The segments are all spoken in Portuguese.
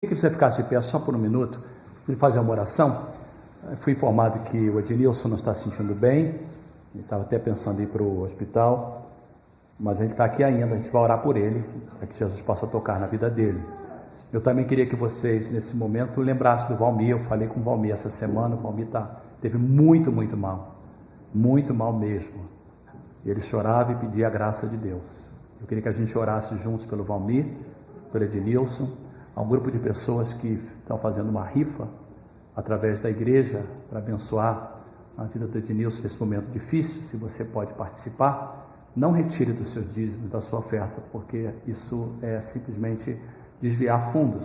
Queria que você ficasse de pé só por um minuto e fazer uma oração. Fui informado que o Ednilson não está se sentindo bem, ele estava até pensando em ir para o hospital, mas a gente está aqui ainda, a gente vai orar por ele, para que Jesus possa tocar na vida dele. Eu também queria que vocês, nesse momento, lembrassem do Valmir. Eu falei com o Valmir essa semana, o Valmir teve muito mal mesmo. Ele chorava e pedia a graça de Deus. Eu queria que a gente orasse juntos pelo Valmir, pelo Ednilson. Há um grupo de pessoas que estão fazendo uma rifa através da igreja para abençoar a vida do Ednilson nesse momento difícil. Se você pode participar, não retire dos seus dízimos, da sua oferta, porque isso é simplesmente desviar fundos.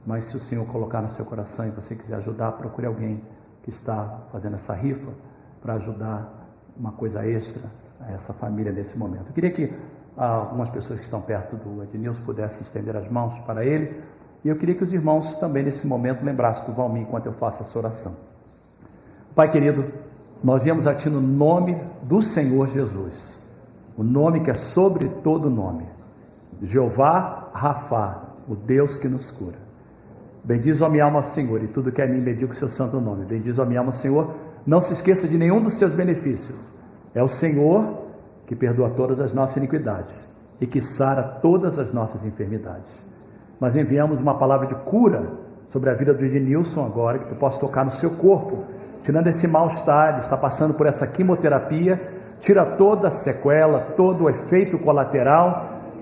Mas se o Senhor colocar no seu coração e você quiser ajudar, procure alguém que está fazendo essa rifa para ajudar uma coisa extra a essa família nesse momento. Eu queria que algumas pessoas que estão perto do Ednilson pudessem estender as mãos para ele, e eu queria que os irmãos também nesse momento lembrassem do Valmir enquanto eu faço essa oração. Pai querido, nós viemos a Ti no nome do Senhor Jesus, o nome que é sobre todo nome, Jeová Rafá, o Deus que nos cura. Bendiz a minha alma, Senhor, e tudo que é mim, bendiga o seu santo nome. Bendiz a minha alma, Senhor, não se esqueça de nenhum dos seus benefícios. É o Senhor que perdoa todas as nossas iniquidades e que sara todas as nossas enfermidades. Nós enviamos uma palavra de cura sobre a vida do Ednilson agora, que tu possa tocar no seu corpo, tirando esse mal-estar. Ele está passando por essa quimioterapia, tira toda a sequela, todo o efeito colateral,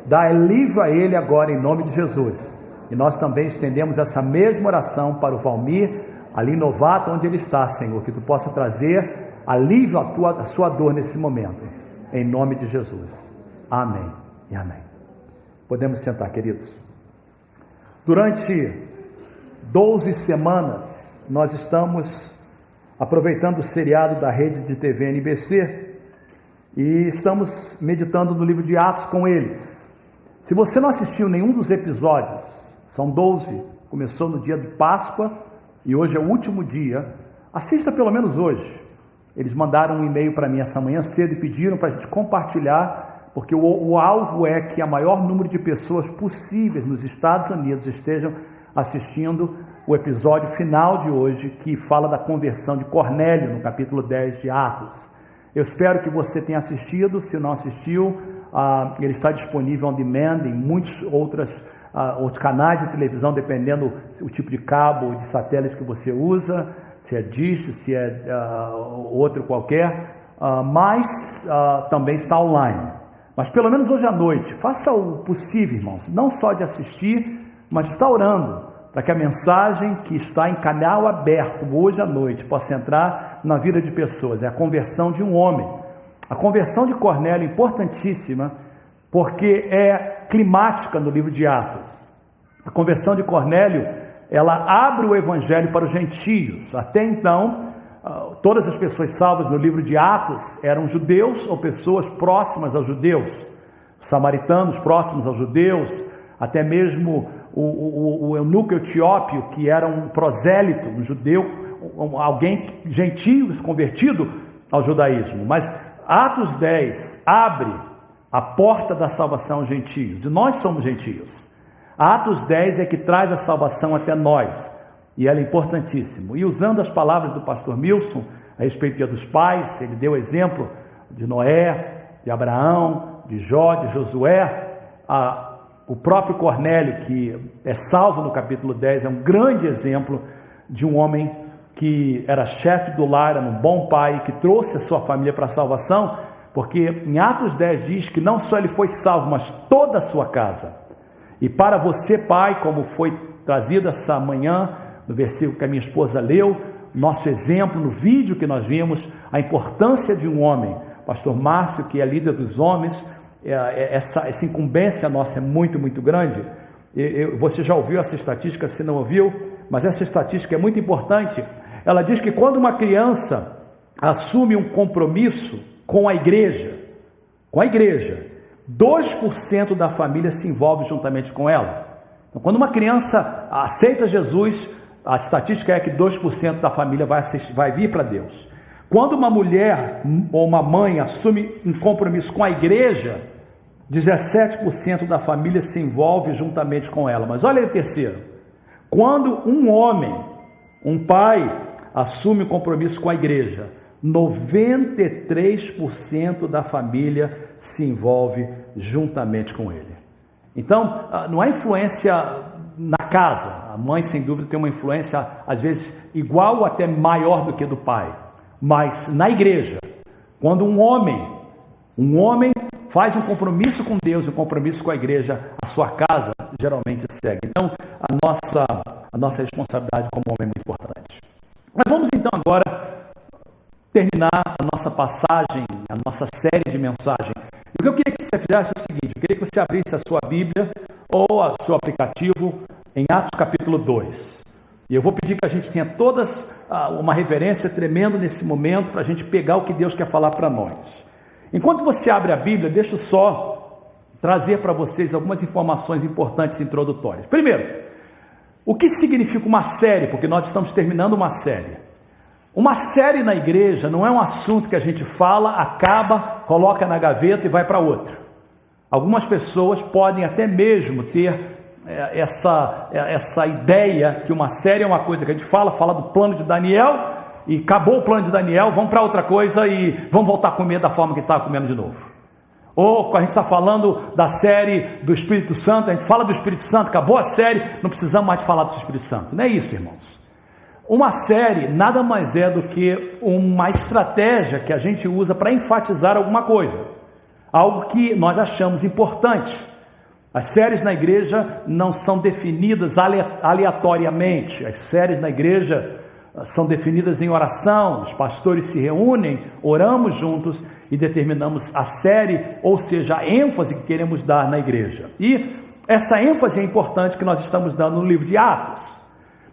dá alívio a ele agora em nome de Jesus. E nós também estendemos essa mesma oração para o Valmir, ali em Novato, onde ele está, Senhor, que tu possa trazer alívio à sua dor nesse momento, em nome de Jesus. Amém e amém. Podemos sentar, queridos. Durante 12 semanas, nós estamos aproveitando o seriado da rede de TV NBC e estamos meditando no livro de Atos com eles. Se você não assistiu nenhum dos episódios, são 12, começou no dia de Páscoa e hoje é o último dia, assista pelo menos hoje. Eles mandaram um e-mail para mim essa manhã cedo e pediram para a gente compartilhar, porque o alvo é que a maior número de pessoas possíveis nos Estados Unidos estejam assistindo o episódio final de hoje, que fala da conversão de Cornélio, no capítulo 10 de Atos. Eu espero que você tenha assistido. Se não assistiu, ele está disponível on demand em muitos outros canais de televisão, dependendo do tipo de cabo ou de satélite que você usa, se é Dish, se é outro qualquer, mas também está online. Mas pelo menos hoje à noite, faça o possível, irmãos, não só de assistir, mas de estar orando, para que a mensagem que está em canal aberto hoje à noite possa entrar na vida de pessoas. É a conversão de um homem. A conversão de Cornélio é importantíssima, porque é climática no livro de Atos. A conversão de Cornélio, ela abre o evangelho para os gentios. Até então, todas as pessoas salvas no livro de Atos eram judeus ou pessoas próximas aos judeus, samaritanos próximos aos judeus, até mesmo o eunuco etíope, que era um prosélito, um judeu, alguém gentio convertido ao judaísmo. Mas Atos 10 abre a porta da salvação aos gentios, e nós somos gentios. Atos 10 é que traz a salvação até nós, e ela é importantíssimo. E usando as palavras do pastor Milson a respeito do Dia dos Pais, ele deu exemplo de Noé, de Abraão, de Jó, de Josué. O próprio Cornélio, que é salvo no capítulo 10, é um grande exemplo de um homem que era chefe do lar, era um bom pai, que trouxe a sua família para a salvação, porque em Atos 10 diz que não só ele foi salvo, mas toda a sua casa. E para você, pai, como foi trazido essa manhã, no versículo que a minha esposa leu, nosso exemplo, no vídeo que nós vimos, a importância de um homem. Pastor Márcio, que é líder dos homens, essa incumbência nossa é muito grande. Você já ouviu essa estatística? Se não ouviu, mas essa estatística é muito importante. Ela diz que quando uma criança assume um compromisso com a igreja, 2% da família se envolve juntamente com ela. Então, quando uma criança aceita Jesus, a estatística é que 2% da família vai vir para Deus. Quando uma mulher ou uma mãe assume um compromisso com a igreja, 17% da família se envolve juntamente com ela. Mas olha aí o terceiro: Quando um homem, um pai, assume um compromisso com a igreja, 93% da família se envolve juntamente com ele. Então, não há influência na casa. A mãe, sem dúvida, tem uma influência, às vezes, igual ou até maior do que do pai. Mas na igreja, quando um homem faz um compromisso com Deus, um compromisso com a igreja, a sua casa geralmente segue. Então, a nossa responsabilidade como homem é muito importante. Mas vamos então agora terminar a nossa passagem, a nossa série de mensagens. E o que eu queria que você fizesse é o seguinte: eu queria que você abrisse a sua Bíblia ou o seu aplicativo em Atos capítulo 2. E eu vou pedir que a gente tenha todas uma reverência tremenda nesse momento para a gente pegar o que Deus quer falar para nós. Enquanto você abre a Bíblia, deixa eu só trazer para vocês algumas informações importantes introdutórias. Primeiro, o que significa uma série? Porque nós estamos terminando uma série. Uma série na igreja não é um assunto que a gente fala, acaba, coloca na gaveta e vai para outra. Algumas pessoas podem até mesmo ter essa ideia que uma série é uma coisa que a gente fala do plano de Daniel e acabou o plano de Daniel, vamos para outra coisa e vamos voltar a comer da forma que a gente estava comendo de novo. Ou quando a gente está falando da série do Espírito Santo, a gente fala do Espírito Santo, acabou a série, não precisamos mais de falar do Espírito Santo. Não é isso, irmãos. Uma série nada mais é do que uma estratégia que a gente usa para enfatizar alguma coisa, algo que nós achamos importante. As séries na igreja não são definidas aleatoriamente. As séries na igreja são definidas em oração. Os pastores se reúnem, oramos juntos e determinamos a série, ou seja, a ênfase que queremos dar na igreja. E essa ênfase é importante que nós estamos dando no livro de Atos.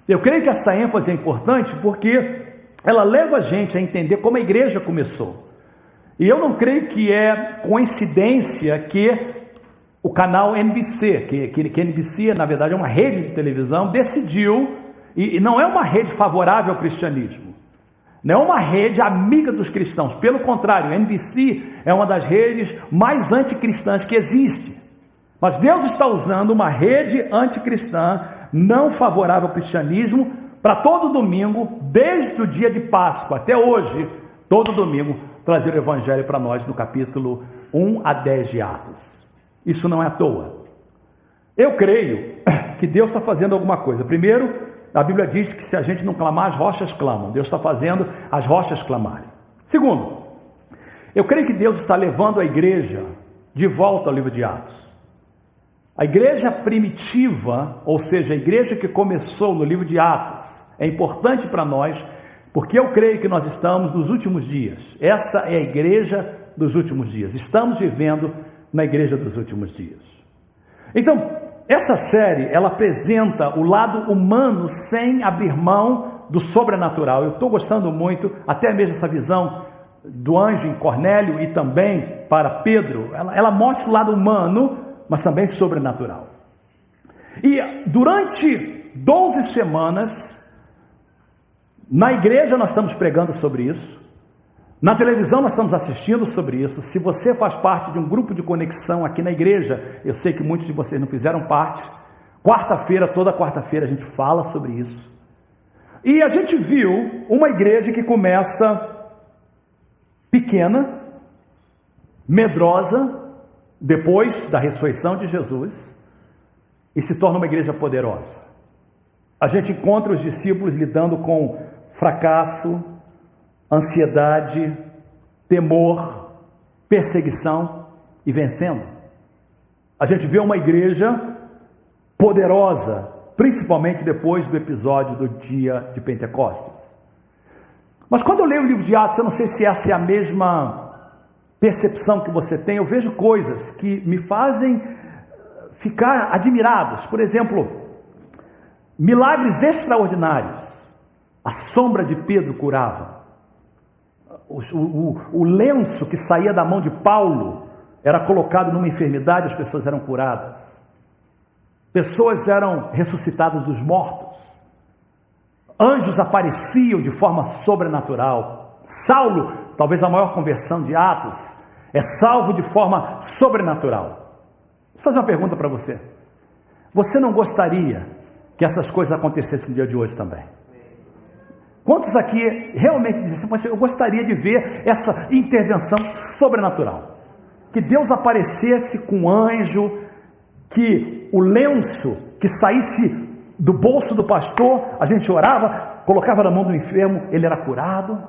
Eu creio que essa ênfase é importante porque ela leva a gente a entender como a igreja começou. E eu não creio que é coincidência que o canal NBC, que NBC na verdade é uma rede de televisão, decidiu, e não é uma rede favorável ao cristianismo, não é uma rede amiga dos cristãos, pelo contrário, a NBC é uma das redes mais anticristãs que existe. Mas Deus está usando uma rede anticristã, não favorável ao cristianismo, para todo domingo, desde o dia de Páscoa até hoje, todo domingo, trazer o Evangelho para nós no capítulo 1 a 10 de Atos. Isso não é à toa. Eu creio que Deus está fazendo alguma coisa. Primeiro, a Bíblia diz que se a gente não clamar, as rochas clamam. Deus está fazendo as rochas clamarem. Segundo, eu creio que Deus está levando a igreja de volta ao livro de Atos. A igreja primitiva, ou seja, a igreja que começou no livro de Atos, é importante para nós, porque eu creio que nós estamos nos últimos dias. Essa é a igreja dos últimos dias. Estamos vivendo na igreja dos últimos dias. Então, essa série, ela apresenta o lado humano sem abrir mão do sobrenatural. Eu estou gostando muito, até mesmo essa visão do anjo em Cornélio e também para Pedro, ela mostra o lado humano, mas também sobrenatural. E durante 12 semanas, na igreja nós estamos pregando sobre isso, na televisão nós estamos assistindo sobre isso. Se você faz parte de um grupo de conexão aqui na igreja, eu sei que muitos de vocês não fizeram parte, toda quarta-feira a gente fala sobre isso. E a gente viu uma igreja que começa pequena, medrosa, depois da ressurreição de Jesus, e se torna uma igreja poderosa. A gente encontra os discípulos lidando com fracasso, ansiedade, temor, perseguição e vencendo. A gente vê uma igreja poderosa, principalmente depois do episódio do dia de Pentecostes. Mas quando eu leio o livro de Atos, eu não sei se essa é a mesma percepção que você tem. Eu vejo coisas que me fazem ficar admirados. Por exemplo, milagres extraordinários. A sombra de Pedro curava. O lenço que saía da mão de Paulo era colocado numa enfermidade, as pessoas eram curadas. Pessoas eram ressuscitadas dos mortos. Anjos apareciam de forma sobrenatural. Saulo, talvez a maior conversão de Atos, é salvo de forma sobrenatural. Vou fazer uma pergunta para você. Você não gostaria que essas coisas acontecessem no dia de hoje também? Quantos aqui realmente dizem assim, mas eu gostaria de ver essa intervenção sobrenatural? Que Deus aparecesse com um anjo, que o lenço que saísse do bolso do pastor, a gente orava, colocava na mão do enfermo, ele era curado.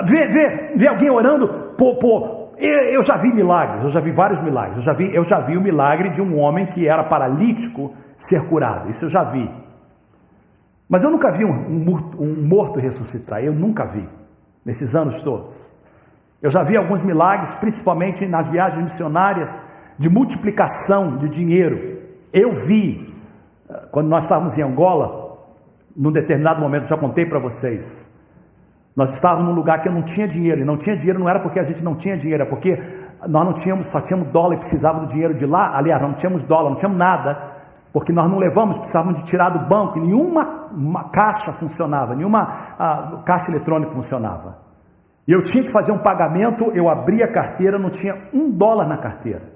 Ver alguém orando, eu já vi milagres, eu já vi vários milagres, eu já vi o milagre de um homem que era paralítico ser curado, isso eu já vi. Mas eu nunca vi um morto ressuscitar, eu nunca vi, nesses anos todos. Eu já vi alguns milagres, principalmente nas viagens missionárias, de multiplicação de dinheiro. Eu vi, quando nós estávamos em Angola, num determinado momento, já contei para vocês, nós estávamos num lugar que eu não tinha dinheiro, e não tinha dinheiro não era porque a gente não tinha dinheiro, é porque nós não tínhamos, só tínhamos dólar e precisávamos do dinheiro de lá. Aliás, não tínhamos dólar, não tínhamos nada, porque nós não levamos, precisávamos de tirar do banco, e nenhuma caixa funcionava, nenhuma caixa eletrônica funcionava. E eu tinha que fazer um pagamento, eu abri a carteira, não tinha $1 na carteira.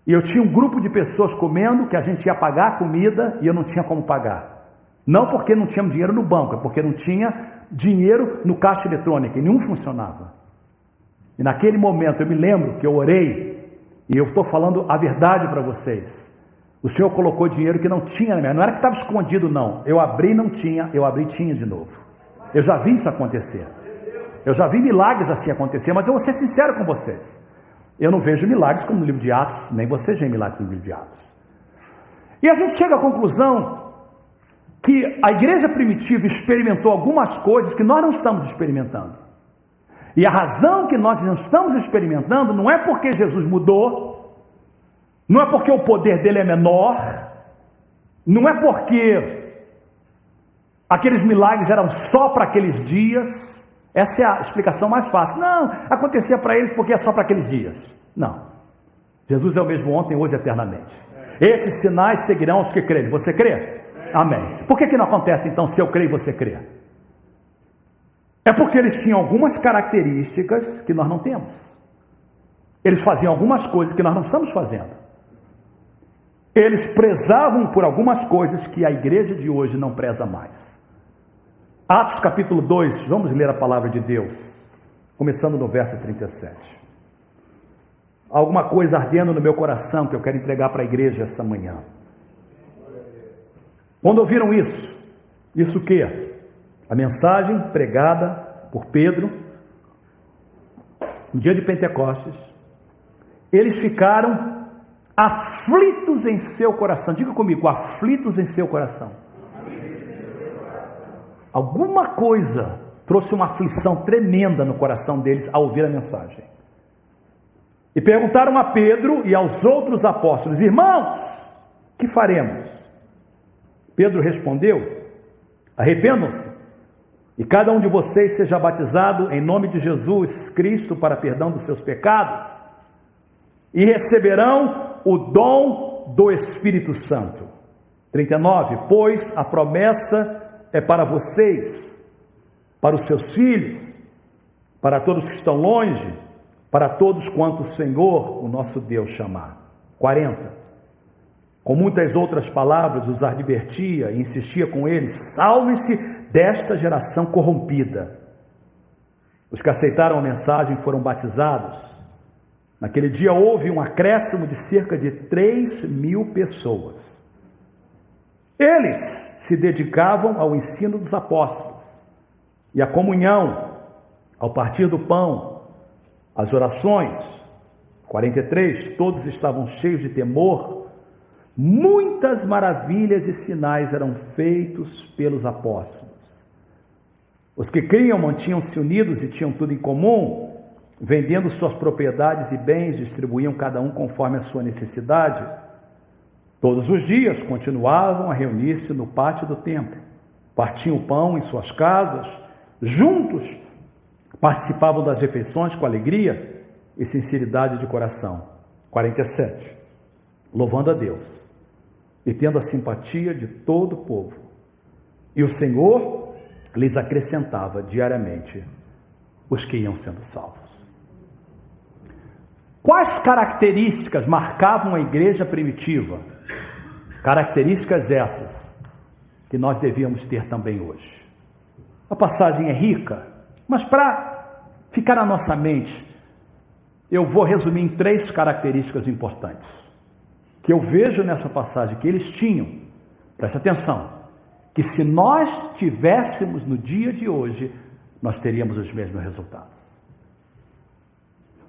E eu tinha um grupo de pessoas comendo, que a gente ia pagar a comida, e eu não tinha como pagar. Não porque não tínhamos dinheiro no banco, é porque não tinha dinheiro no caixa eletrônica, e nenhum funcionava. E naquele momento eu me lembro que eu orei, e eu estou falando a verdade para vocês. O Senhor colocou dinheiro que não tinha na minha, não era que estava escondido não, eu abri e não tinha, eu abri e tinha de novo. Eu já vi isso acontecer, eu já vi milagres assim acontecer, mas eu vou ser sincero com vocês, eu não vejo milagres como no livro de Atos, nem vocês veem milagres no livro de Atos. E a gente chega à conclusão que a igreja primitiva experimentou algumas coisas que nós não estamos experimentando. E a razão que nós não estamos experimentando não é porque Jesus mudou, não é porque o poder dele é menor, não é porque aqueles milagres eram só para aqueles dias. Essa é a explicação mais fácil. Não, acontecia para eles porque é só para aqueles dias. Não. Jesus é o mesmo ontem, hoje e eternamente. Esses sinais seguirão aos que crerem. Você crê? Amém. Por que não acontece então se eu creio e você crê? É porque eles tinham algumas características que nós não temos. Eles faziam algumas coisas que nós não estamos fazendo. Eles prezavam por algumas coisas que a igreja de hoje não preza mais. Atos capítulo 2, vamos ler a palavra de Deus, começando no verso 37. Há alguma coisa ardendo no meu coração que eu quero entregar para a igreja essa manhã. Quando ouviram isso o quê? A mensagem pregada por Pedro, no dia de Pentecostes, eles ficaram aflitos em seu coração. Diga comigo, aflitos em seu coração. Alguma coisa trouxe uma aflição tremenda no coração deles ao ouvir a mensagem. E perguntaram a Pedro e aos outros apóstolos: irmãos, que faremos? Pedro respondeu: arrependam-se, e cada um de vocês seja batizado em nome de Jesus Cristo para perdão dos seus pecados, e receberão o dom do Espírito Santo. 39, pois a promessa é para vocês, para os seus filhos, para todos que estão longe, para todos quanto o Senhor, o nosso Deus, chamar. 40, com muitas outras palavras os advertia e insistia com eles: salve-se desta geração corrompida. Os que aceitaram a mensagem foram batizados. Naquele dia houve um acréscimo de cerca de 3.000 pessoas. Eles se dedicavam ao ensino dos apóstolos e à comunhão, ao partir do pão, às orações. 43, todos estavam cheios de temor. Muitas maravilhas e sinais eram feitos pelos apóstolos. Os que criam mantinham-se unidos e tinham tudo em comum. Vendendo suas propriedades e bens, distribuíam cada um conforme a sua necessidade. Todos os dias continuavam a reunir-se no pátio do templo, partiam o pão em suas casas, juntos participavam das refeições com alegria e sinceridade de coração. 47, louvando a Deus e tendo a simpatia de todo o povo. E o Senhor lhes acrescentava diariamente os que iam sendo salvos. Quais características marcavam a igreja primitiva? Características essas que nós devíamos ter também hoje. A passagem é rica, mas para ficar na nossa mente, eu vou resumir em 3 características importantes que eu vejo nessa passagem que eles tinham. Presta atenção, que se nós tivéssemos no dia de hoje, nós teríamos os mesmos resultados.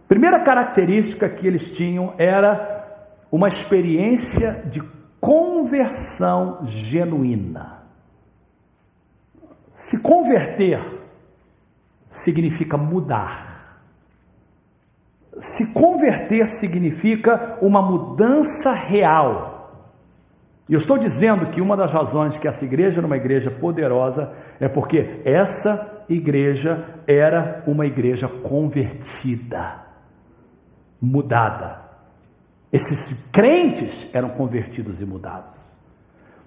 Primeira característica que eles tinham era uma experiência de conversão genuína. Se converter significa mudar. Se converter significa uma mudança real. E eu estou dizendo que uma das razões que essa igreja era uma igreja poderosa é porque essa igreja era uma igreja convertida, mudada. Esses crentes eram convertidos e mudados.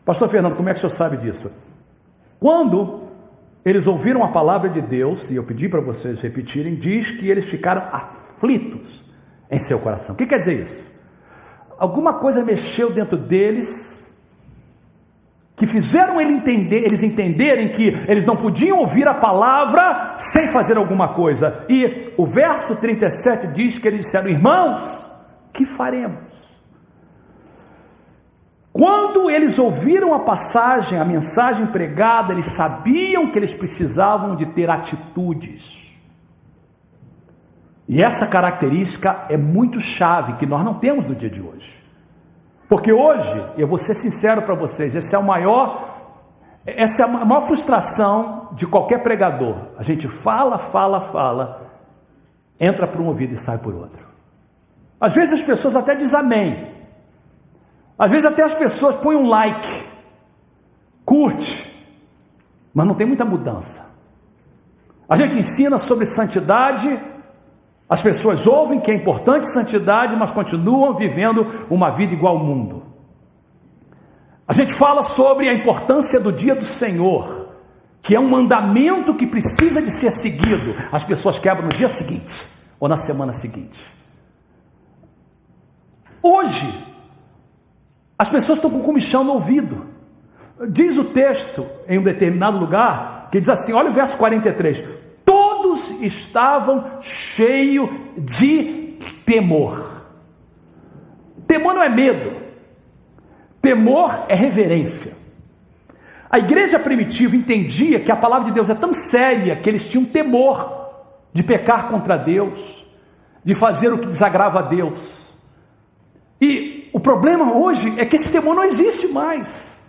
Pastor Fernando, como é que o senhor sabe disso? Quando eles ouviram a palavra de Deus, e eu pedi para vocês repetirem, diz que eles ficaram aflitos em seu coração. O que quer dizer isso? Alguma coisa mexeu dentro deles, que fizeram eles entenderem que eles não podiam ouvir a palavra sem fazer alguma coisa. E o verso 37 diz que eles disseram: irmãos, que faremos? Quando eles ouviram a passagem, a mensagem pregada, eles sabiam que eles precisavam de ter atitudes. E essa característica é muito chave, que nós não temos no dia de hoje. Porque hoje, eu vou ser sincero para vocês, essa é a maior frustração de qualquer pregador. A gente fala, entra por um ouvido e sai por outro. Às vezes as pessoas até dizem amém. Às vezes até as pessoas põem um like, curte, mas não tem muita mudança. A gente ensina sobre santidade, as pessoas ouvem que é importante santidade, mas continuam vivendo uma vida igual ao mundo. A gente fala sobre a importância do dia do Senhor, que é um mandamento que precisa de ser seguido. As pessoas quebram no dia seguinte, ou na semana seguinte. Hoje, as pessoas estão com comichão no ouvido. Diz o texto em um determinado lugar, que diz assim, olha o verso 43, todos estavam cheios de temor. Temor não é medo, temor é reverência. A igreja primitiva entendia que a palavra de Deus é tão séria, que eles tinham temor de pecar contra Deus, de fazer o que desagrava a Deus. E o problema hoje é que esse temor não existe mais.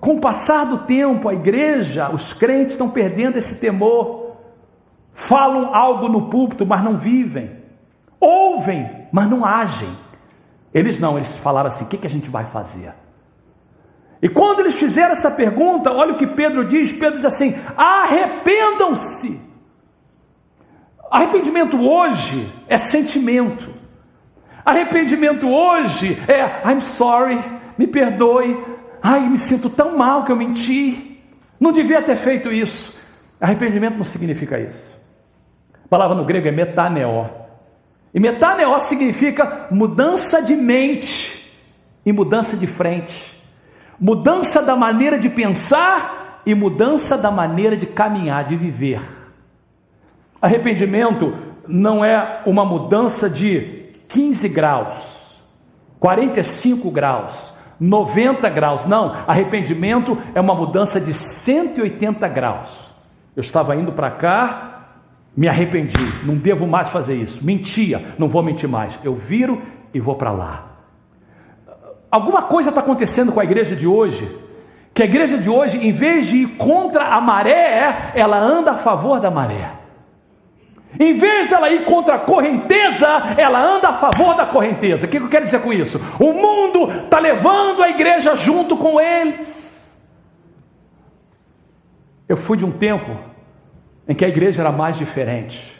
Com o passar do tempo, a igreja, os crentes estão perdendo esse temor. Falam algo no púlpito, mas não vivem. Ouvem, mas não agem. Eles falaram assim, o que a gente vai fazer? E quando eles fizeram essa pergunta, olha o que Pedro diz assim, arrependam-se. Arrependimento hoje é sentimento. Arrependimento hoje é, I'm sorry, me perdoe, me sinto tão mal que eu menti, não devia ter feito isso. Arrependimento não significa isso. A palavra no grego é metaneó, e metaneó significa mudança de mente e mudança de frente, mudança da maneira de pensar e mudança da maneira de caminhar, de viver. Arrependimento não é uma mudança de 15 graus, 45 graus, 90 graus, não, arrependimento é uma mudança de 180 graus. Eu estava indo para cá, me arrependi, não devo mais fazer isso, mentia, não vou mentir mais, eu viro e vou para lá. Alguma coisa está acontecendo com a igreja de hoje, que a igreja de hoje, em vez de ir contra a maré, ela anda a favor da maré. Em vez dela ir contra a correnteza, ela anda a favor da correnteza. O que eu quero dizer com isso? O mundo está levando a igreja junto com eles. Eu fui de um tempo em que a igreja era mais diferente.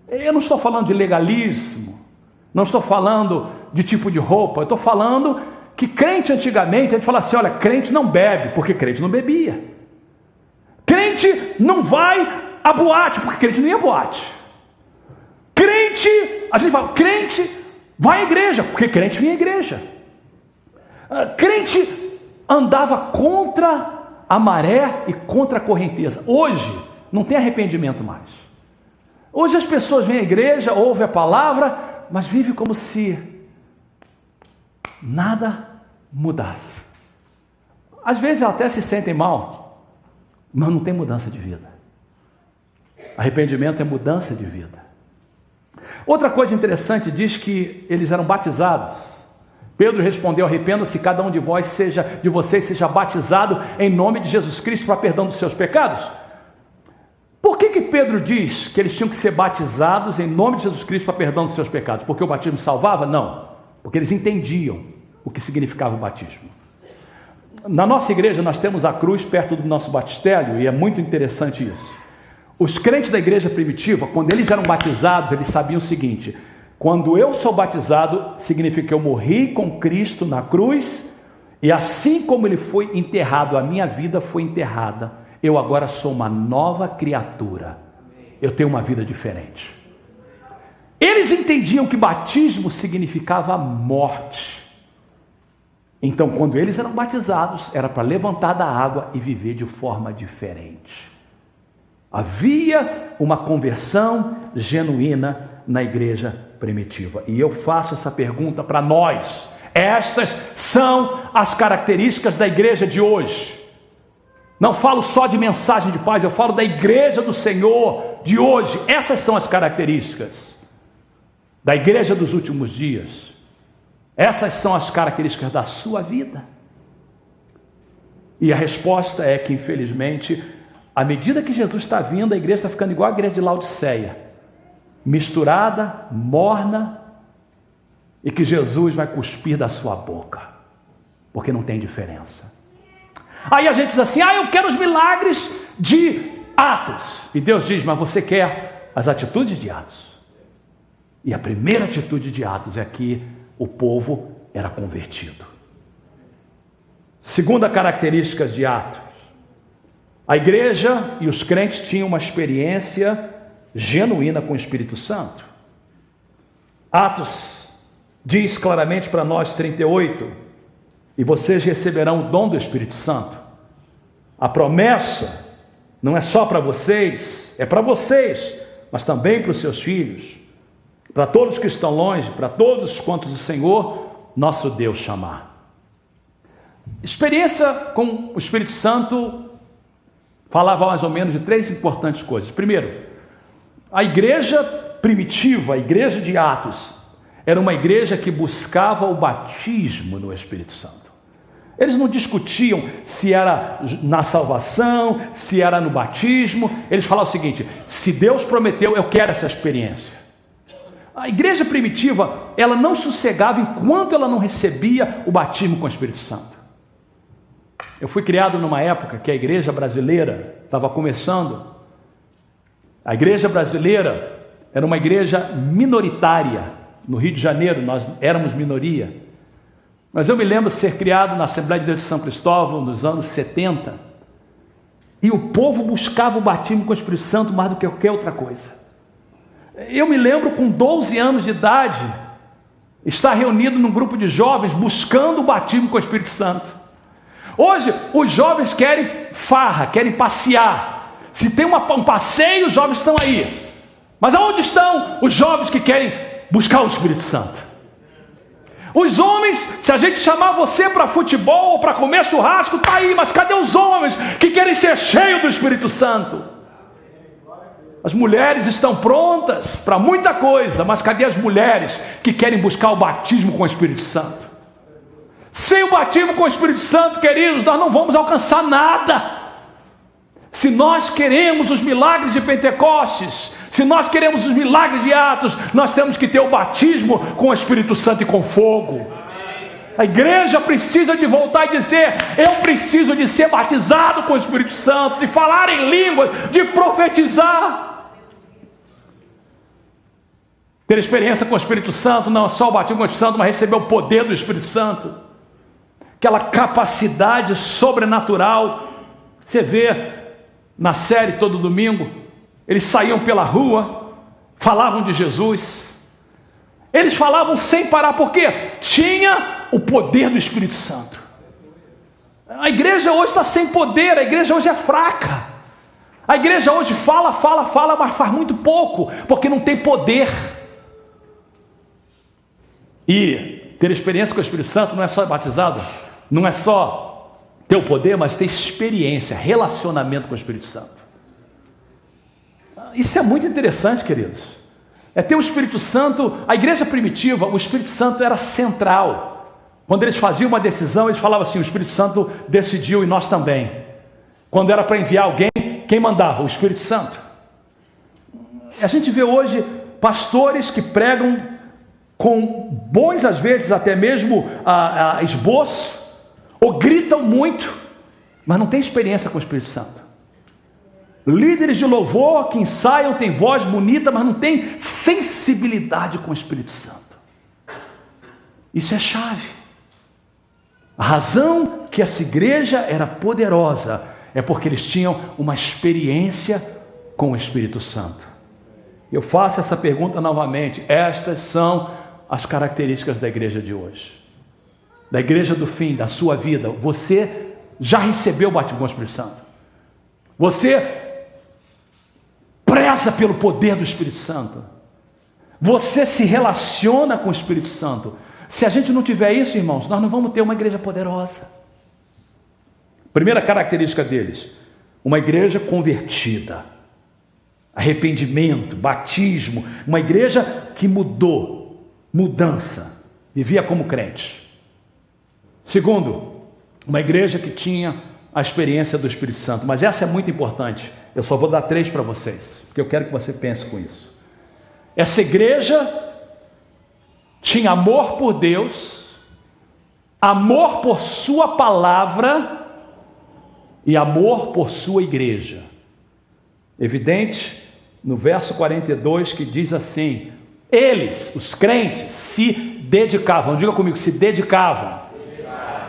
Eu não estou falando de legalismo, não estou falando de tipo de roupa, eu estou falando que crente antigamente, a gente fala assim, olha, crente não bebe, porque crente não bebia. Crente não vai a boate, porque crente não ia a boate. Crente, a gente fala, crente vai à igreja, porque crente vinha à igreja. Crente andava contra a maré e contra a correnteza. Hoje não tem arrependimento mais. Hoje as pessoas vêm à igreja, ouvem a palavra, mas vivem como se nada mudasse. Às vezes até se sentem mal, mas não tem mudança de vida. Arrependimento é mudança de vida. Outra coisa interessante, diz que eles eram batizados. Pedro respondeu: arrependa-se cada um de vocês seja batizado em nome de Jesus Cristo para perdão dos seus pecados. Por que Pedro diz que eles tinham que ser batizados em nome de Jesus Cristo para perdão dos seus pecados? Porque o batismo salvava? Não, porque eles entendiam o que significava o batismo. Na nossa igreja nós temos a cruz perto do nosso batistério, e é muito interessante isso. Os crentes da igreja primitiva, quando eles eram batizados, eles sabiam o seguinte: quando eu sou batizado, significa que eu morri com Cristo na cruz, e assim como ele foi enterrado, a minha vida foi enterrada, eu agora sou uma nova criatura, eu tenho uma vida diferente. Eles entendiam que batismo significava morte. Então, quando eles eram batizados, era para levantar da água e viver de forma diferente. Havia uma conversão genuína na igreja primitiva. E eu faço essa pergunta para nós. Estas são as características da igreja de hoje. Não falo só de mensagem de paz, eu falo da igreja do Senhor de hoje. Essas são as características da igreja dos últimos dias. Essas são as características da sua vida. E a resposta é que, infelizmente, à medida que Jesus está vindo, a igreja está ficando igual a igreja de Laodiceia, misturada, morna, e que Jesus vai cuspir da sua boca, porque não tem diferença. Aí a gente diz assim: eu quero os milagres de Atos. E Deus diz: mas você quer as atitudes de Atos? E a primeira atitude de Atos é que o povo era convertido. Segunda característica de Atos: a igreja e os crentes tinham uma experiência genuína com o Espírito Santo. Atos diz claramente para nós, 38, e vocês receberão o dom do Espírito Santo. A promessa não é só para vocês, é para vocês, mas também para os seus filhos, para todos que estão longe, para todos quantos o Senhor, nosso Deus, chamar. Experiência com o Espírito Santo falava mais ou menos de 3 importantes coisas. Primeiro, a igreja primitiva, a igreja de Atos, era uma igreja que buscava o batismo no Espírito Santo. Eles não discutiam se era na salvação, se era no batismo. Eles falavam o seguinte: se Deus prometeu, eu quero essa experiência. A igreja primitiva, ela não sossegava enquanto ela não recebia o batismo com o Espírito Santo. Eu fui criado numa época que a igreja brasileira estava começando. A igreja brasileira era uma igreja minoritária. No Rio de Janeiro nós éramos minoria. Mas eu me lembro de ser criado na Assembleia de Deus de São Cristóvão nos anos 70. E o povo buscava o batismo com o Espírito Santo mais do que qualquer outra coisa. Eu me lembro, com 12 anos de idade, estar reunido num grupo de jovens buscando o batismo com o Espírito Santo. Hoje os jovens querem farra, querem passear. Se tem um passeio, os jovens estão aí. Mas aonde estão os jovens que querem buscar o Espírito Santo? Os homens, se a gente chamar você para futebol ou para comer churrasco, está aí, mas cadê os homens que querem ser cheios do Espírito Santo? As mulheres estão prontas para muita coisa, mas cadê as mulheres que querem buscar o batismo com o Espírito Santo? Sem o batismo com o Espírito Santo, queridos, nós não vamos alcançar nada. Se nós queremos os milagres de Pentecostes, se nós queremos os milagres de Atos, nós temos que ter o batismo com o Espírito Santo e com fogo. A igreja precisa de voltar e dizer: eu preciso de ser batizado com o Espírito Santo, de falar em línguas, de profetizar. Ter experiência com o Espírito Santo não é só o batismo com o Espírito Santo, mas receber o poder do Espírito Santo, aquela capacidade sobrenatural. Você vê na série todo domingo, eles saíam pela rua, falavam de Jesus. Eles falavam sem parar, porque tinha o poder do Espírito Santo. A igreja hoje está sem poder, a igreja hoje é fraca. A igreja hoje fala, mas faz muito pouco, porque não tem poder. E ter experiência com o Espírito Santo não é só batizado, não é só ter o poder, mas ter experiência, relacionamento com o Espírito Santo. Isso é muito interessante, queridos. É ter o Espírito Santo. A igreja primitiva, o Espírito Santo era central. Quando eles faziam uma decisão, eles falavam assim: o Espírito Santo decidiu e nós também. Quando era para enviar alguém, quem mandava? O Espírito Santo. A gente vê hoje pastores que pregam com bons, às vezes até mesmo esboço, ou gritam muito, mas não tem experiência com o Espírito Santo. Líderes de louvor que ensaiam, tem voz bonita, mas não tem sensibilidade com o Espírito Santo. Isso é chave. A razão que essa igreja era poderosa é porque eles tinham uma experiência com o Espírito Santo. Eu faço essa pergunta novamente. Estas são as características da igreja de hoje, da igreja do fim, da sua vida. Você já recebeu o batismo com o Espírito Santo? Você preza pelo poder do Espírito Santo? Você se relaciona com o Espírito Santo? Se a gente não tiver isso, irmãos, nós não vamos ter uma igreja poderosa. Primeira característica deles: uma igreja convertida, arrependimento, batismo, uma igreja que mudou, mudança, vivia como crente. Segundo, uma igreja que tinha a experiência do Espírito Santo. Mas essa é muito importante. Eu só vou dar 3 para vocês, porque eu quero que você pense com isso. Essa igreja tinha amor por Deus, amor por sua palavra e amor por sua igreja. Evidente no verso 42, que diz assim: eles, os crentes, se dedicavam. Diga comigo, se dedicavam.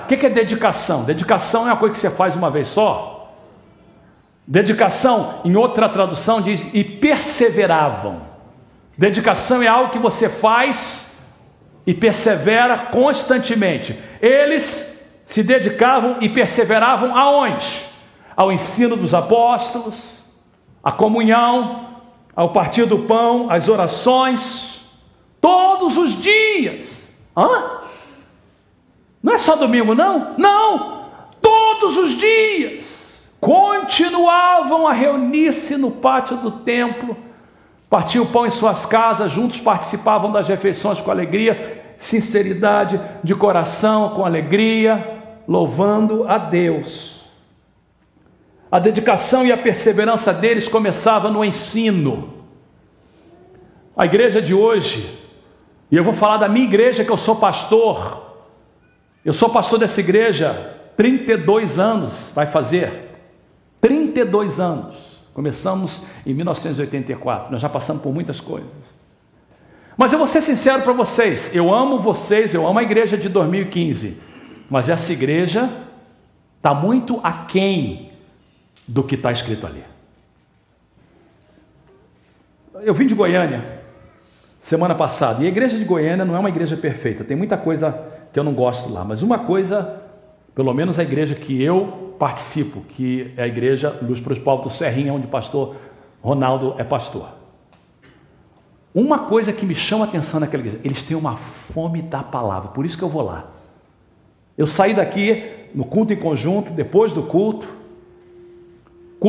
O que é dedicação? Dedicação é uma coisa que você faz uma vez só. Dedicação, em outra tradução, diz e perseveravam. Dedicação é algo que você faz e persevera constantemente. Eles se dedicavam e perseveravam aonde? Ao ensino dos apóstolos, à comunhão, ao partir do pão, às orações, todos os dias. Não é só domingo, não? Não! Todos os dias continuavam a reunir-se no pátio do templo, partiam o pão em suas casas, juntos participavam das refeições com alegria, sinceridade de coração, com alegria, louvando a Deus. A dedicação e a perseverança deles começava no ensino. A igreja de hoje, e eu vou falar da minha igreja, que eu sou pastor. Eu sou pastor dessa igreja 32 anos, vai fazer 32 anos. Começamos em 1984, nós já passamos por muitas coisas. Mas eu vou ser sincero para vocês, eu amo vocês, eu amo a igreja de 2015, mas essa igreja está muito aquém do que está escrito ali. Eu vim de Goiânia semana passada, e a igreja de Goiânia não é uma igreja perfeita, tem muita coisa que eu não gosto lá, mas uma coisa, pelo menos a igreja que eu participo, que é a igreja Luz para os Povos do Serrinha, onde o pastor Ronaldo é pastor. Uma coisa que me chama a atenção naquela igreja, eles têm uma fome da palavra, por isso que eu vou lá. Eu saí daqui no culto em conjunto, depois do culto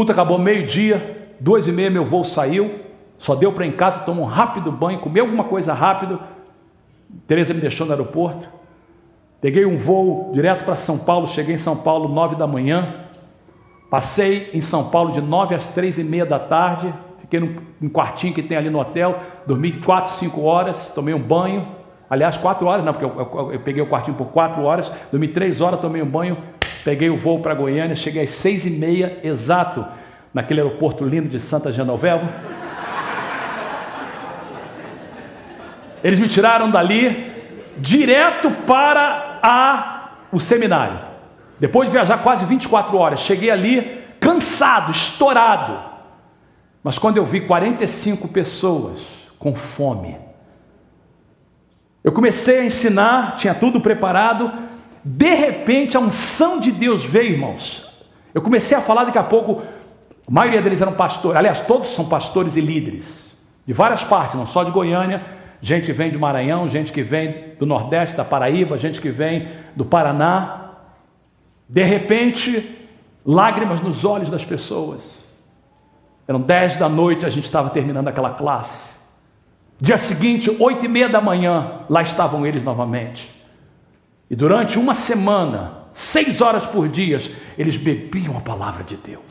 acabou meio-dia, 2h30 meu voo saiu, só deu para ir em casa, tomar um rápido banho, comer alguma coisa rápido. Tereza me deixou no aeroporto, peguei um voo direto para São Paulo, cheguei em São Paulo 9 da manhã, passei em São Paulo de 9 às 3h30 da tarde, fiquei num quartinho que tem ali no hotel, dormi 4, 5 horas, tomei um banho, aliás 4 horas não, porque eu peguei o quartinho por 4 horas, dormi 3 horas, tomei um banho, peguei o voo para Goiânia, cheguei às 6h30 exato, naquele aeroporto lindo de Santa Genoveva. Eles me tiraram dali direto para o seminário. Depois de viajar quase 24 horas, cheguei ali cansado, estourado. Mas quando eu vi 45 pessoas com fome, Eu comecei a ensinar, tinha tudo preparado. De repente, a unção de Deus veio, irmãos. Eu comecei a falar, daqui a pouco, a maioria deles eram pastores. Aliás, todos são pastores e líderes, de várias partes, não só de Goiânia. Gente que vem do Maranhão, gente que vem do Nordeste, da Paraíba, gente que vem do Paraná. De repente, lágrimas nos olhos das pessoas. Eram 10 da noite, a gente estava terminando aquela classe. Dia seguinte, 8:30 da manhã, lá estavam eles novamente. E durante uma semana, 6 horas por dia, eles bebiam a palavra de Deus.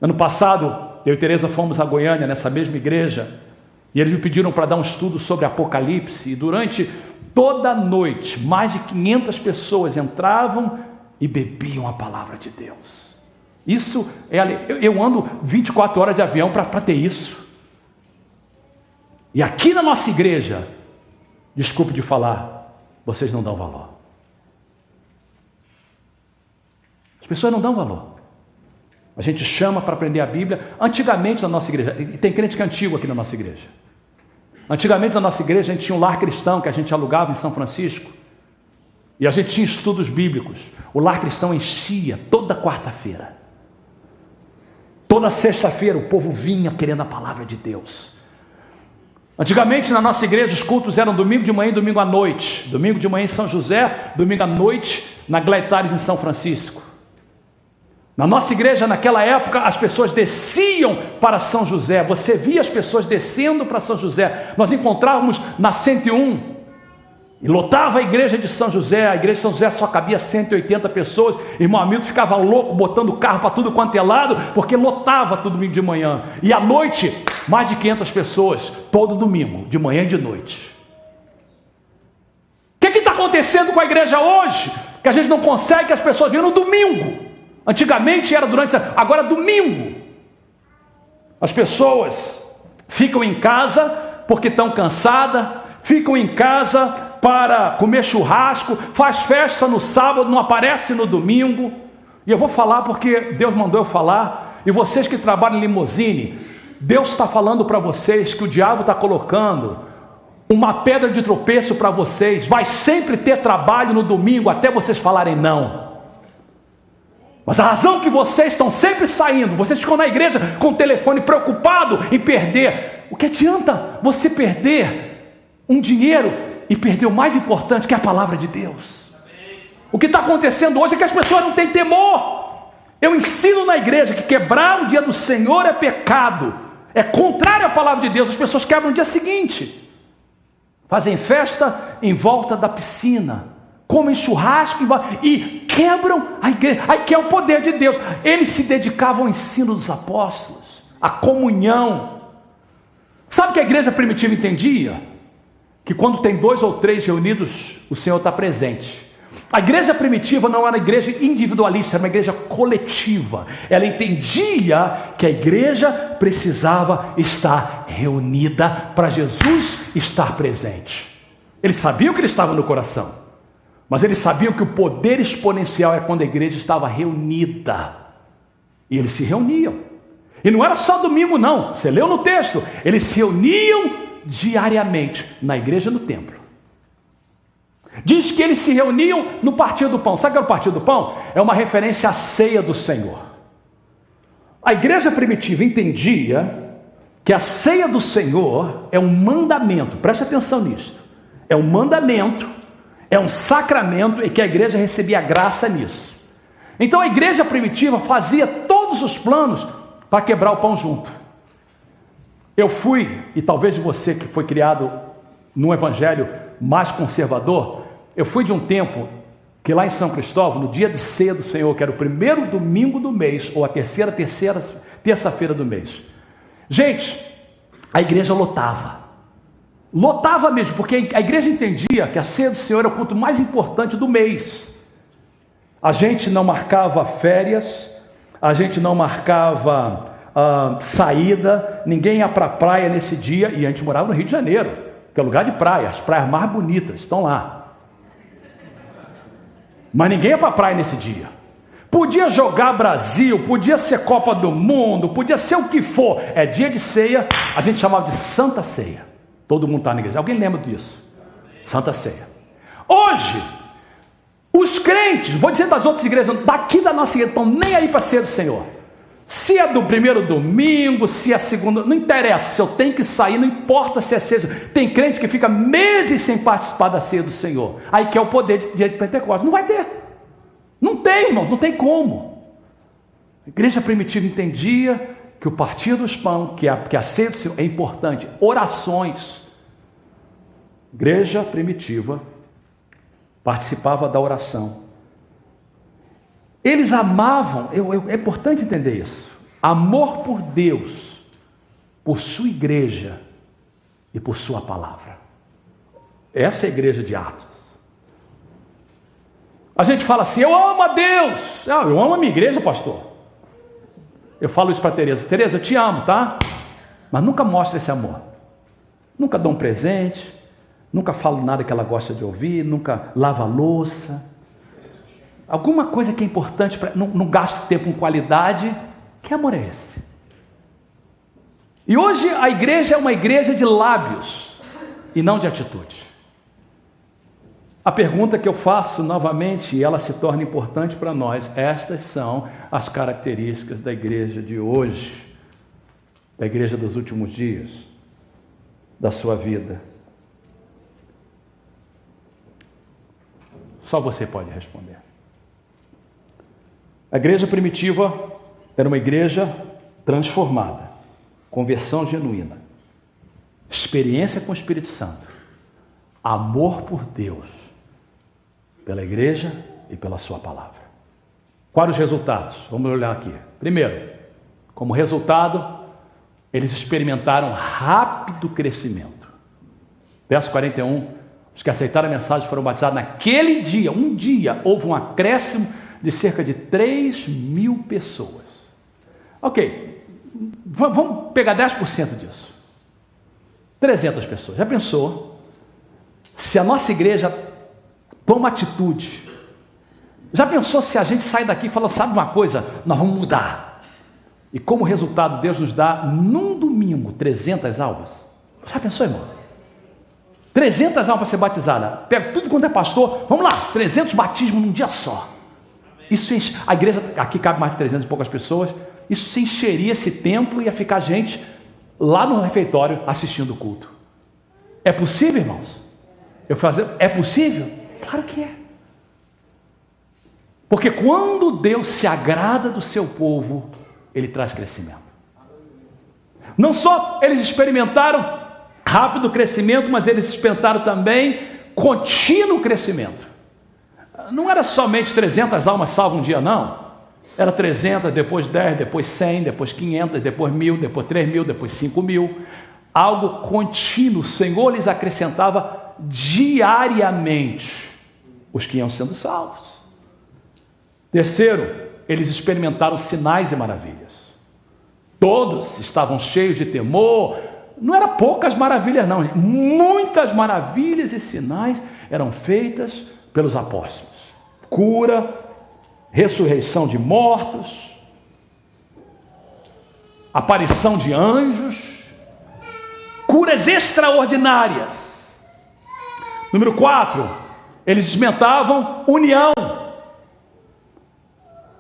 Ano passado, eu e Tereza fomos a Goiânia, nessa mesma igreja, e eles me pediram para dar um estudo sobre Apocalipse, e durante toda a noite, mais de 500 pessoas entravam e bebiam a palavra de Deus. Isso é, eu ando 24 horas de avião para ter isso. E aqui na nossa igreja, desculpe de falar, vocês não dão valor. As pessoas não dão valor. A gente chama para aprender a Bíblia. Antigamente na nossa igreja, e tem crente que é antigo aqui na nossa igreja. Antigamente na nossa igreja a gente tinha um lar cristão que a gente alugava em São Francisco. E a gente tinha estudos bíblicos. O lar cristão enchia toda quarta-feira. Toda sexta-feira o povo vinha querendo a palavra de Deus. Antigamente na nossa igreja os cultos eram domingo de manhã e domingo à noite. Domingo de manhã em São José, domingo à noite na Glaetares em São Francisco. Na nossa igreja naquela época as pessoas desciam para São José. Você via as pessoas descendo para São José. Nós encontrávamos na 101 e lotava a igreja de São José. A igreja de São José só cabia 180 pessoas. Irmão Hamilton ficava louco botando carro para tudo quanto é lado, porque lotava todo domingo de manhã. E à noite, mais de 500 pessoas, todo domingo, de manhã e de noite. O que está acontecendo com a igreja hoje? Que a gente não consegue que as pessoas venham no domingo. Antigamente era durante, agora domingo. As pessoas ficam em casa porque estão cansadas, ficam em casa para comer churrasco, faz festa no sábado, não aparece no domingo. E eu vou falar porque Deus mandou eu falar. E vocês que trabalham em limusine, Deus está falando para vocês que o diabo está colocando uma pedra de tropeço para vocês. Vai sempre ter trabalho no domingo até vocês falarem não. Mas a razão que vocês estão sempre saindo, vocês ficam na igreja com o telefone preocupado em perder. O que adianta você perder um dinheiro e perder o mais importante, que é a palavra de Deus? O que está acontecendo hoje é que as pessoas não têm temor. Eu ensino na igreja que quebrar o dia do Senhor é pecado, é contrário à palavra de Deus. As pessoas quebram no dia seguinte, fazem festa em volta da piscina, comem churrasco e quebram a igreja. Aí que é o poder de Deus. Eles se dedicavam ao ensino dos apóstolos, à comunhão. Sabe o que a igreja primitiva entendia? Que quando tem 2 ou 3 reunidos, o Senhor está presente. A igreja primitiva não era uma igreja individualista, era uma igreja coletiva. Ela entendia que a igreja precisava estar reunida para Jesus estar presente. Eles sabiam que ele estava no coração, mas eles sabiam que o poder exponencial é quando a igreja estava reunida. E eles se reuniam. E não era só domingo não, você leu no texto. Eles se reuniam diariamente na igreja e no templo. Diz que eles se reuniam no partir do pão. Sabe o que é o partir do pão? É uma referência à ceia do Senhor. A igreja primitiva entendia que a ceia do Senhor é um mandamento. Preste atenção nisso. É um mandamento, é um sacramento, e que a igreja recebia graça nisso. Então a igreja primitiva fazia todos os planos para quebrar o pão junto. Eu fui, e talvez você que foi criado num evangelho mais conservador, eu fui de um tempo que lá em São Cristóvão, no dia de ceia do Senhor, que era o primeiro domingo do mês, ou a terça-feira do mês, gente, a igreja lotava mesmo, porque a igreja entendia que a ceia do Senhor era o culto mais importante do mês. A gente não marcava férias, a gente não marcava saída, ninguém ia para a praia nesse dia, e a gente morava no Rio de Janeiro, que é lugar de praia, as praias mais bonitas estão lá. Mas ninguém ia para a praia nesse dia. Podia jogar Brasil, podia ser Copa do Mundo, podia ser o que for. É dia de ceia, a gente chamava de Santa Ceia. Todo mundo está na igreja. Alguém lembra disso? Santa Ceia. Hoje, os crentes, vou dizer das outras igrejas, daqui da nossa igreja, estão nem aí para a ceia do Senhor. Se é do primeiro domingo, se é segunda, não interessa, se eu tenho que sair, não importa se é ceia. Tem crente que fica meses sem participar da ceia do Senhor. Aí quer o poder de dia de Pentecostes. Não vai ter. Não tem, irmão, não tem como. A igreja primitiva entendia que o partir dos pães, que a ceia do Senhor é importante. Orações. Igreja primitiva participava da oração. Eles amavam, é importante entender isso, amor por Deus, por sua igreja e por sua palavra. Essa é a igreja de Atos. A gente fala assim, eu amo a Deus. Eu amo a minha igreja, pastor. Eu falo isso para Tereza. Tereza, eu te amo, tá? Mas nunca mostra esse amor. Nunca dou um presente, nunca falo nada que ela gosta de ouvir, nunca lava a louça. Alguma coisa que é importante, não gasto tempo com qualidade. Que amor é esse? E hoje a igreja é uma igreja de lábios e não de atitude. A pergunta que eu faço novamente, e ela se torna importante para nós, estas são as características da igreja de hoje, da igreja dos últimos dias, da sua vida. Só você pode responder. A igreja primitiva era uma igreja transformada, conversão genuína, experiência com o Espírito Santo, amor por Deus, pela igreja e pela sua palavra. Quais os resultados? Vamos olhar aqui. Primeiro, como resultado, eles experimentaram rápido crescimento. Verso 41, os que aceitaram a mensagem foram batizados naquele dia, um dia, houve um acréscimo de cerca de 3.000 pessoas. Ok, vamos pegar 10% disso. 300 pessoas. Já pensou se a nossa igreja toma atitude? Já pensou se a gente sai daqui e fala, sabe uma coisa? Nós vamos mudar. E como resultado, Deus nos dá, num domingo, 300 almas. Já pensou, irmão? 300 almas para ser batizada. Pega tudo quanto é pastor, vamos lá, 300 batismos num dia só. Isso enche, a igreja, aqui cabe mais de 300 e poucas pessoas, isso se encheria esse templo e ia ficar gente lá no refeitório assistindo o culto. É possível, irmãos? É possível? Claro que é. Porque quando Deus se agrada do seu povo, Ele traz crescimento. Não só eles experimentaram rápido crescimento, mas eles experimentaram também contínuo crescimento. Não era somente 300 almas salvas um dia, não. Era 300, depois 10, depois 100, depois 500, depois 1.000, depois 3.000, depois 5.000. Algo contínuo. O Senhor lhes acrescentava diariamente os que iam sendo salvos. Terceiro, eles experimentaram sinais e maravilhas. Todos estavam cheios de temor. Não eram poucas maravilhas, não. Muitas maravilhas e sinais eram feitas pelos apóstolos. Cura, ressurreição de mortos, aparição de anjos, curas extraordinárias. Número 4, eles experimentavam união.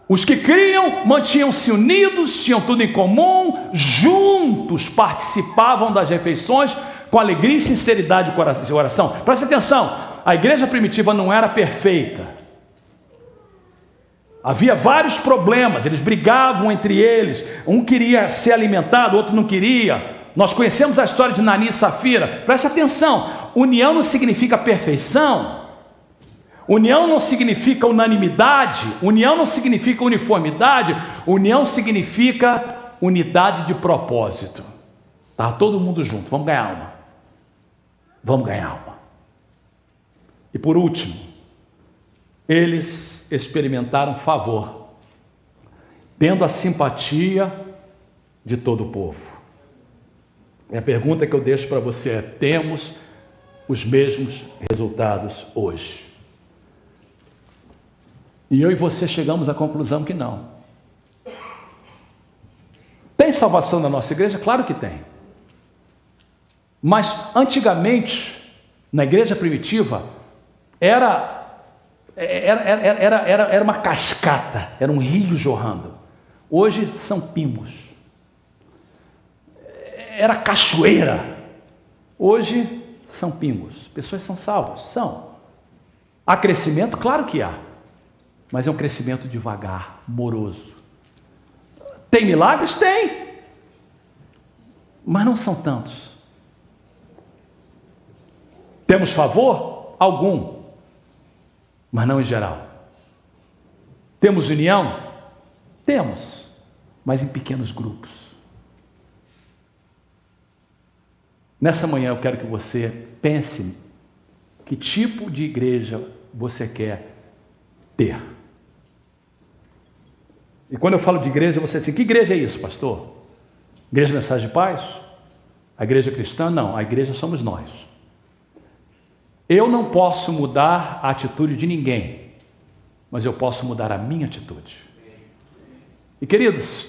Os que criam mantinham-se unidos, tinham tudo em comum, juntos participavam das refeições com alegria e sinceridade de oração. Presta atenção, a igreja primitiva não era perfeita. Havia vários problemas, eles brigavam entre eles, um queria ser alimentado, o outro não queria. Nós conhecemos a história de Nani e Safira. Preste atenção, união não significa perfeição, união não significa unanimidade, união não significa uniformidade, união significa unidade de propósito. Tá todo mundo junto, vamos ganhar alma. Vamos ganhar alma. E por último, eles experimentaram favor, tendo a simpatia de todo o povo. E a pergunta que eu deixo para você é: temos os mesmos resultados hoje? E eu e você chegamos à conclusão que não. Tem salvação na nossa igreja? Claro que tem. Mas antigamente Na igreja primitiva, era uma cascata, era um rio jorrando. Hoje são pingos. Era cachoeira. Hoje são pingos. Pessoas são salvas? São. Há crescimento? Claro que há. Mas é um crescimento devagar, moroso. Tem milagres? Tem. Mas não são tantos. Temos favor? Algum. Mas não em geral. Temos união? Temos. Mas em pequenos grupos. Nessa manhã eu quero que você pense que tipo de igreja você quer ter. E quando eu falo de igreja, você diz assim, que igreja é isso, pastor? Igreja Mensagem de Paz? A igreja cristã? Não, a igreja somos nós. Eu não posso mudar a atitude de ninguém, mas eu posso mudar a minha atitude. E queridos,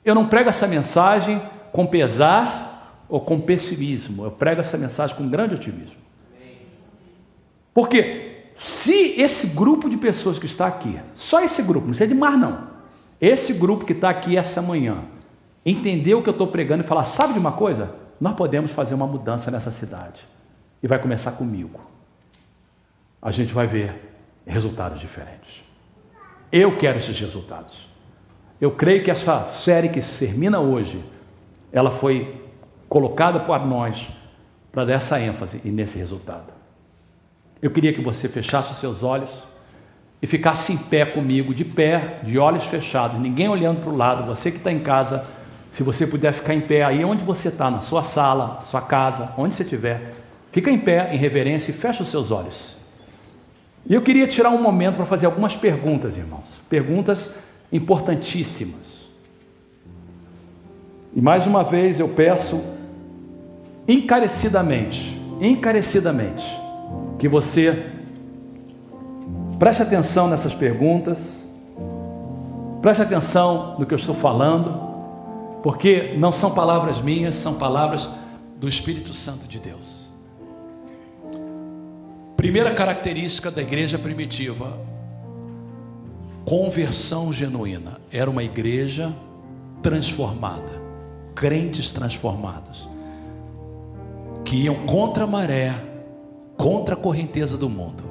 eu não prego essa mensagem com pesar ou com pessimismo, eu prego essa mensagem com grande otimismo. Porque se esse grupo de pessoas que está aqui, só esse grupo, não precisa de mais não, esse grupo que está aqui essa manhã, entender o que eu estou pregando e falar, sabe de uma coisa? Nós podemos fazer uma mudança nessa cidade. E vai começar comigo. A gente vai ver resultados diferentes. Eu quero esses resultados. Eu creio que essa série que termina hoje, ela foi colocada por nós para dar essa ênfase e nesse resultado. Eu queria que você fechasse os seus olhos e ficasse em pé comigo, de pé, de olhos fechados, ninguém olhando para o lado. Você que está em casa, se você puder ficar em pé aí onde você está, na sua sala, sua casa, onde você estiver, fica em pé, em reverência e fecha os seus olhos. E eu queria tirar um momento para fazer algumas perguntas, irmãos. Perguntas importantíssimas. E mais uma vez eu peço encarecidamente, que você preste atenção nessas perguntas, preste atenção no que eu estou falando, porque não são palavras minhas, são palavras do Espírito Santo de Deus. Primeira característica da igreja primitiva: conversão genuína. Era uma igreja transformada, crentes transformados, que iam contra a maré, contra a correnteza do mundo.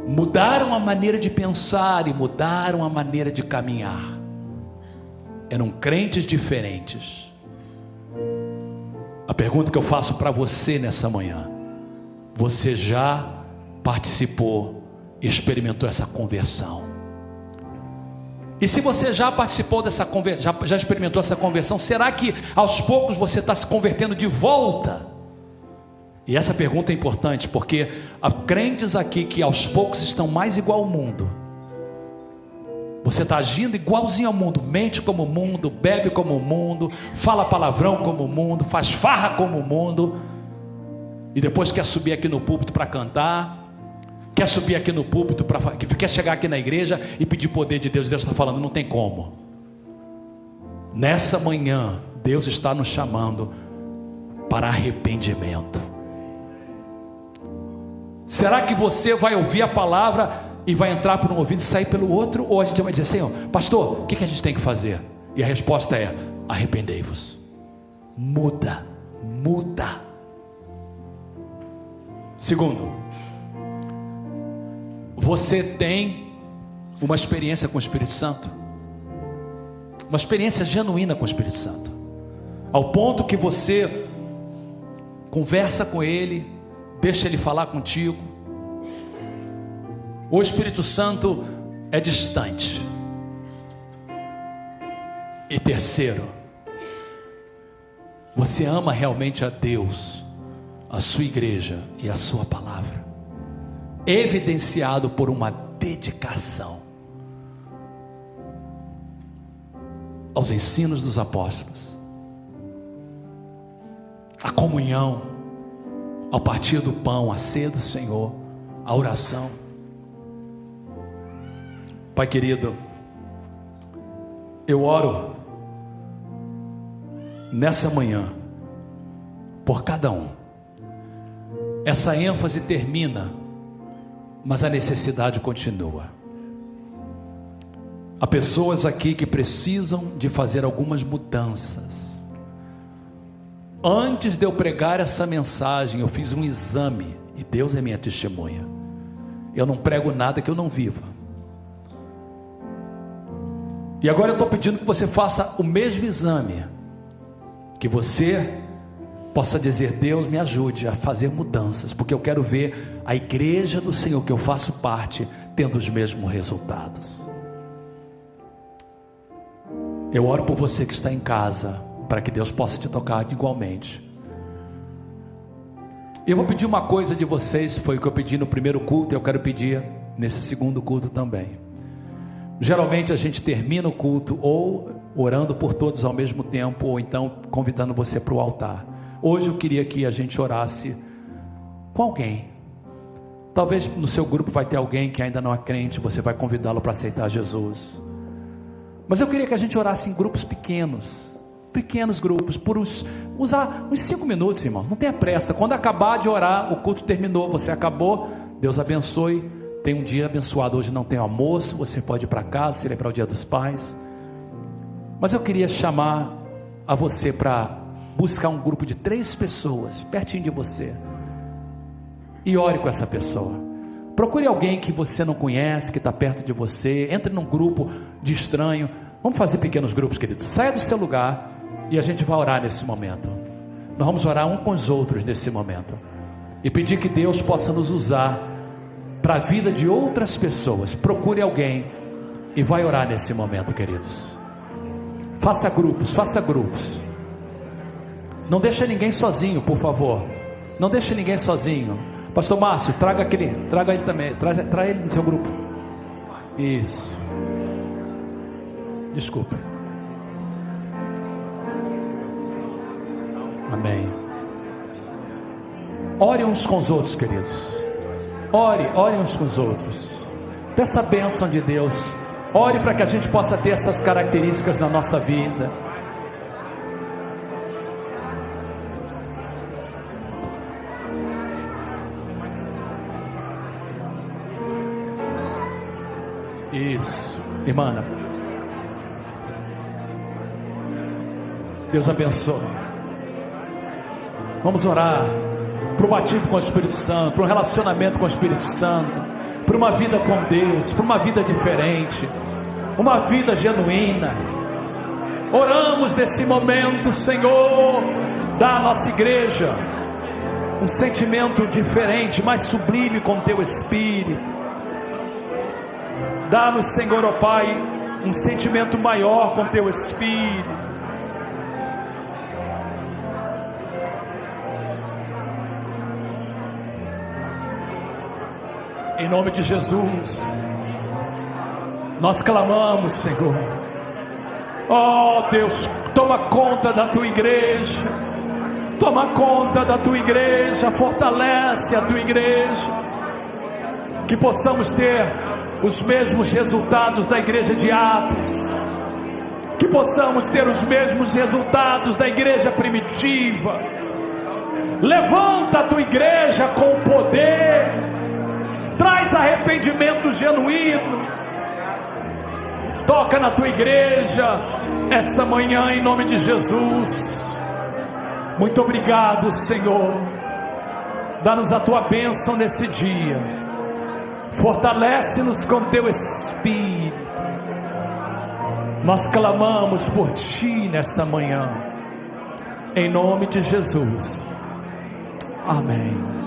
Mudaram a maneira de pensar e mudaram a maneira de caminhar. Eram crentes diferentes. A pergunta que eu faço para você nessa manhã: você já participou, experimentou essa conversão? E se você já participou dessa conversão, já experimentou essa conversão, será que aos poucos você está se convertendo de volta? E essa pergunta é importante, porque há crentes aqui que aos poucos estão mais igual ao mundo. Você está agindo igualzinho ao mundo, mente como o mundo, bebe como o mundo, fala palavrão como o mundo, faz farra como o mundo, e depois quer subir aqui no púlpito para cantar, quer subir aqui no púlpito, quer chegar aqui na igreja e pedir poder de Deus. Deus está falando, não tem como. Nessa manhã, Deus está nos chamando para arrependimento. Será que você vai ouvir a palavra e vai entrar por um ouvido e sair pelo outro? Ou a gente vai dizer assim, pastor, o que a gente tem que fazer? E a resposta é, arrependei-vos. Muda. Segundo, você tem uma experiência com o Espírito Santo, uma experiência genuína com o Espírito Santo, ao ponto que você conversa com Ele, deixa Ele falar contigo. O Espírito Santo é distante. E terceiro, você ama realmente a Deus, a sua igreja e a sua palavra, evidenciado por uma dedicação aos ensinos dos apóstolos, a comunhão, ao partir do pão, a ceia do Senhor, a oração. Pai querido, eu oro nessa manhã por cada um essa ênfase termina, mas a necessidade continua. Há pessoas aqui que precisam de fazer algumas mudanças. Antes de eu pregar essa mensagem, eu fiz um exame, e Deus é minha testemunha. Eu não prego nada que eu não viva. E agora eu estou pedindo que você faça o mesmo exame, que você possa dizer: Deus, me ajude a fazer mudanças, porque eu quero ver a igreja do Senhor, que eu faço parte, tendo os mesmos resultados. Eu oro por você que está em casa, para que Deus possa te tocar igualmente. Eu vou pedir uma coisa de vocês, foi o que eu pedi no primeiro culto, e eu quero pedir nesse segundo culto também. Geralmente a gente termina o culto ou orando por todos ao mesmo tempo, ou então convidando você para o altar. Hoje eu queria que a gente orasse com alguém. Talvez no seu grupo vai ter alguém que ainda não é crente, você vai convidá-lo para aceitar Jesus. Mas eu queria que a gente orasse em grupos pequenos grupos, por usar uns 5 minutos, irmão. Não tenha pressa. Quando acabar de orar, o culto terminou, você acabou, Deus abençoe. Tem um dia abençoado. Hoje não tem almoço, você pode ir para casa, celebrar o dia dos pais. Mas eu queria chamar a você para buscar um grupo de 3 pessoas pertinho de você e ore com essa pessoa. Procure alguém que você não conhece, que está perto de você. Entre num grupo de estranho. Vamos fazer pequenos grupos, queridos. Saia do seu lugar e a gente vai orar nesse momento. Nós vamos orar um com os outros nesse momento e pedir que Deus possa nos usar para a vida de outras pessoas. Procure alguém e vai orar nesse momento, queridos. Faça grupos. Não deixe ninguém sozinho, por favor. Não deixe ninguém sozinho. Pastor Márcio, traga ele também. Traga ele no seu grupo. Isso. Desculpa. Amém. Ore uns com os outros, queridos. Ore uns com os outros. Peça a bênção de Deus. Ore para que a gente possa ter essas características na nossa vida. Isso, irmã. Deus abençoe. Vamos orar para o batismo com o Espírito Santo, para um relacionamento com o Espírito Santo, para uma vida com Deus, para uma vida diferente, uma vida genuína. Oramos nesse momento, Senhor, da nossa igreja, um sentimento diferente, mais sublime com Teu Espírito. Dá-nos, Senhor, ó Pai, um sentimento maior com Teu Espírito. Em nome de Jesus, nós clamamos, Senhor. Oh Deus, toma conta da Tua igreja. Toma conta da Tua igreja. Fortalece a Tua igreja. Que possamos ter os mesmos resultados da igreja de Atos, que possamos ter os mesmos resultados da igreja primitiva. Levanta a Tua igreja com poder, traz arrependimento genuíno, toca na Tua igreja esta manhã em nome de Jesus. Muito obrigado, Senhor. Dá-nos a Tua bênção nesse dia. Fortalece-nos com Teu Espírito. Nós clamamos por Ti nesta manhã, em nome de Jesus. Amém.